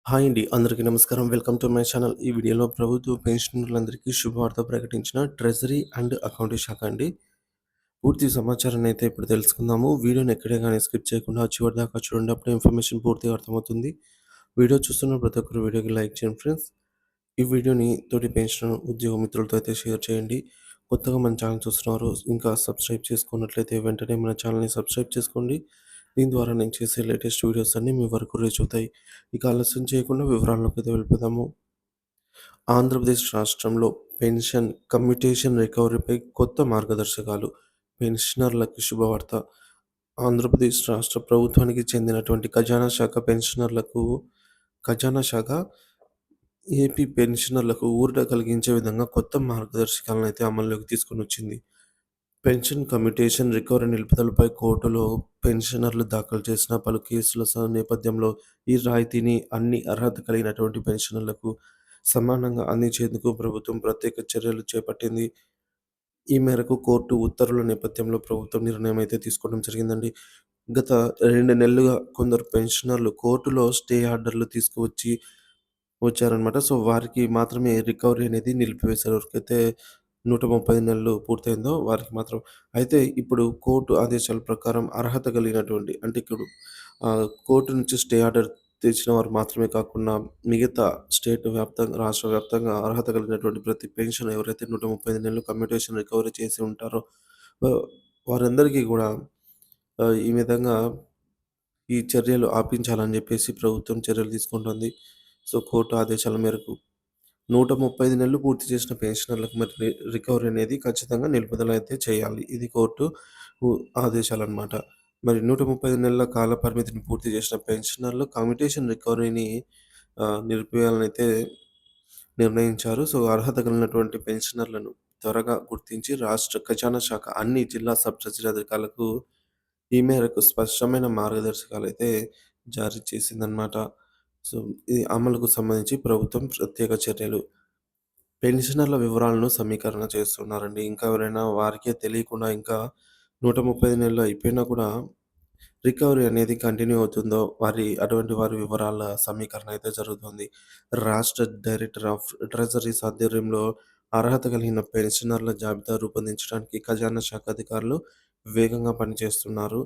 Hi అండి. అందరికీ నమస్కారం. Welcome to my channel. ఈ వీడియోలో ప్రభుత్వ పెన్షనర్లందరికీ శుభవార్త ప్రకటించిన ట్రెజరీ అండ్ అకౌంటింగ్ శాఖ అండి. పూర్తి సమాచారాన్ని అయితే ఇప్పుడు తెలుసుకుందాము. వీడియోని ఎక్కడే గాని స్కిప్ చేయకుండా చివరిదాకా చూడండి. అప్పుడే ఇన్ఫర్మేషన్ పూర్తిగా అర్థమవుతుంది. వీడియో చూస్తున్న ప్రతి ఒక్కరు వీడియోకి లైక్ చేయండి ఫ్రెండ్స్. ఈ వీడియోని తోటి పెన్షనర్ ఉద్యోగ మిత్రులతో అయితే షేర్ చేయండి. కొత్తగా మన ఛానల్ చూస్తున్నారు ఇంకా సబ్స్క్రైబ్ చేసుకున్నట్లయితే వెంటనే మన ఛానల్‌ని సబ్స్క్రైబ్ చేసుకోండి. దీని ద్వారా నేను చేసే లేటెస్ట్ వీడియోస్ అన్నీ మీ వరకు రీచ్ అవుతాయి. ఇక ఆలస్యం చేయకుండా వివరాల్లోకైతే వెళ్ళిపోదాము. ఆంధ్రప్రదేశ్ రాష్ట్రంలో పెన్షన్ కమ్యూటేషన్ రికవరీపై కొత్త మార్గదర్శకాలు. పెన్షనర్లకు శుభవార్త. ఆంధ్రప్రదేశ్ రాష్ట్ర ప్రభుత్వానికి చెందినటువంటి ఖజానా శాఖ పెన్షనర్లకు ఖజానా శాఖ ఏపీ పెన్షనర్లకు ఊరట కలిగించే విధంగా కొత్త మార్గదర్శకాలనైతే అమల్లోకి తీసుకొనొచ్చింది. పెన్షన్ కమ్యూటేషన్ రికవరీ నిలుపుదలపై కోర్టులో పెన్షనర్లు దాఖలు చేసిన పలు కేసుల నేపథ్యంలో ఈ రాయితీని అన్ని అర్హత కలిగినటువంటి పెన్షనర్లకు సమానంగా అందించేందుకు ప్రభుత్వం ప్రత్యేక చర్యలు చేపట్టింది. ఈ మేరకు కోర్టు ఉత్తర్వుల నేపథ్యంలో ప్రభుత్వం నిర్ణయం అయితే తీసుకోవడం జరిగిందండి. గత 2 నెలలుగా కొందరు పెన్షనర్లు కోర్టులో స్టే ఆర్డర్‌లు తీసుకువచ్చి వచ్చారనమాట. సో, వారికి మాత్రమే రికవరీ అనేది నిలిపివేశారు. ఎవరికైతే 130 నెలలు పూర్తయిందో వారికి మాత్రం. అయితే ఇప్పుడు కోర్టు ఆదేశాల ప్రకారం అర్హత కలిగినటువంటి అంటే ఇప్పుడు కోర్టు నుంచి స్టే ఆర్డర్ తెచ్చిన వారు మాత్రమే కాకుండా మిగతా స్టేట్ వ్యాప్తంగా, రాష్ట్ర వ్యాప్తంగా అర్హత కలిగినటువంటి ప్రతి పెన్షన్ ఎవరైతే 135 నెలలు కమ్యూటేషన్ రికవరీ చేసి ఉంటారో ఆహ్, వారందరికీ గూడా ఈ విధంగా ఈ చర్యలు ఆపించాలని జెప్పేసి ప్రభుత్వం చర్యలు తీసుకుంటుంది. సో, కోర్టు ఆదేశాల మేరకు 135 నెలలు పూర్తి చేసిన పెన్షనర్లకు మరి రికవరీ అనేది ఖచ్చితంగా నిలుపుదల అయితే చేయాలి. ఇది కోర్టు ఉ ఆదేశాలనమాట. మరి 135 నెలల కాల పరిమితిని పూర్తి చేసిన పెన్షనర్లు కమ్యూటేషన్ రికవరీని నిలిపివేయాలనైతే నిర్ణయించారు. సో, అర్హత కలిగినటువంటి పెన్షనర్లను త్వరగా గుర్తించి రాష్ట్ర ఖజానా శాఖ అన్ని జిల్లా సబ్ రిజిస్ట్రీ అధికారులకు ఈ మేరకు స్పష్టమైన మార్గదర్శకాలైతే జారీ చేసిందనమాట. సో, ఈ అమలుకు సంబంధించి ప్రభుత్వం ప్రత్యేక చర్యలు. పెన్షనర్ల వివరాలను సమీకరణ చేస్తున్నారండి. ఇంకా ఎవరైనా వారికే తెలియకుండా ఇంకా 135 నెలలు అయిపోయినా కూడా రికవరీ అనేది కంటిన్యూ అవుతుందో అటువంటి వారి వివరాల సమీకరణ అయితే జరుగుతుంది. రాష్ట్ర డైరెక్టర్ ఆఫ్ ట్రెజరీస్ ఆధ్వర్యంలో అర్హత కలిగిన పెన్షనర్ల జాబితా రూపొందించడానికి ఖజానా శాఖ అధికారులు వేగంగా పనిచేస్తున్నారు.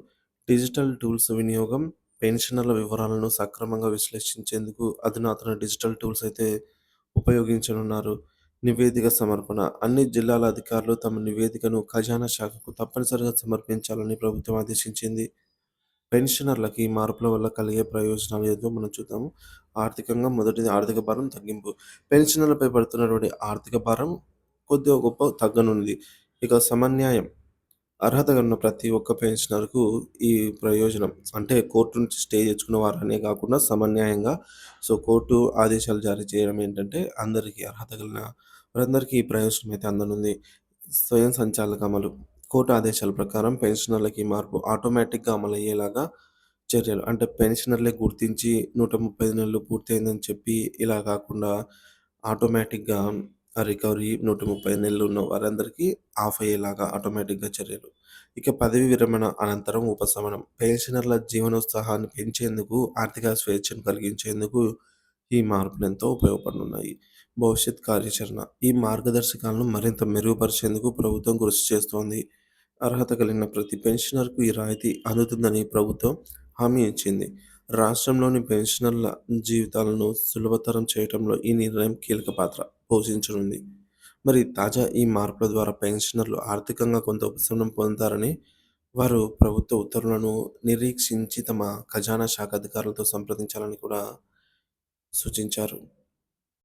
డిజిటల్ టూల్స్ వినియోగం, పెన్షనర్ల వివరాలను సక్రమంగా విశ్లేషించేందుకు అధునాతన డిజిటల్ టూల్స్ అయితే ఉపయోగించనున్నారు. నివేదిక సమర్పణ. అన్ని జిల్లాల అధికారులు తమ నివేదికను ఖజానా శాఖకు తప్పనిసరిగా సమర్పించాలని ప్రభుత్వం ఆదేశించింది. పెన్షనర్లకి ఈ మార్పుల వల్ల కలిగే ప్రయోజనాలు ఏదో మనం చూద్దాము. ఆర్థికంగా మొదటిది ఆర్థిక భారం తగ్గింపు. పెన్షనర్లపై పడుతున్నటువంటి ఆర్థిక భారం కొద్దిగా గొప్ప తగ్గనుంది. ఇక సమన్యాయం. అర్హత ఉన్న ప్రతి ఒక్క పెన్షనర్‌కు ఈ ప్రయోజనం. అంటే కోర్టు నుంచి స్టే తెచ్చుకున్న వారనే కాకుండా సమన్యాయంగా సో, కోర్టు ఆదేశాలు జారీ చేయడం ఏంటంటే అందరికీ అర్హత కలిగిన వారందరికీ ఈ ప్రయోజనం అయితే అందనుంది. స్వయం సంచాలక అమలు. కోర్టు ఆదేశాల ప్రకారం పెన్షనర్లకి ఈ మార్పు ఆటోమేటిక్‌గా అమలయ్యేలాగా చర్యలు. అంటే పెన్షనర్‌లే గుర్తించి 135 నెలలు పూర్తయిందని చెప్పి ఇలా కాకుండా ఆటోమేటిక్‌గా ఆ రికవరీ 130 నెలలు ఉన్న వారందరికీ ఆఫ్ అయ్యేలాగా ఆటోమేటిక్‌గా చర్యలు. ఇక పదవీ విరమణ అనంతరం ఉపశమనం. పెన్షనర్ల జీవనోత్సాహాన్ని పెంచేందుకు, ఆర్థిక స్వేచ్ఛను కలిగించేందుకు ఈ మార్పులెంతో ఉపయోగపడనున్నాయి. భవిష్యత్ కార్యాచరణ. ఈ మార్గదర్శకాలను మరింత మెరుగుపరిచేందుకు ప్రభుత్వం కృషి చేస్తోంది. అర్హత కలిగిన ప్రతి పెన్షనర్‌కు ఈ రాయితీ అందుతుందని ప్రభుత్వం హామీ ఇచ్చింది. రాష్ట్రంలోని పెన్షనర్ల జీవితాలను సులభతరం చేయడంలో ఈ నిర్ణయం కీలక పాత్ర పోషించనుంది. మరి తాజా ఈ మార్పుల ద్వారా పెన్షనర్లు ఆర్థికంగా కొంత ఉపశమనం పొందుతారని వారు ప్రభుత్వ ఉత్తర్వులను నిరీక్షించి తమ ఖజానా శాఖ అధికారులతో సంప్రదించాలని కూడా సూచించారు.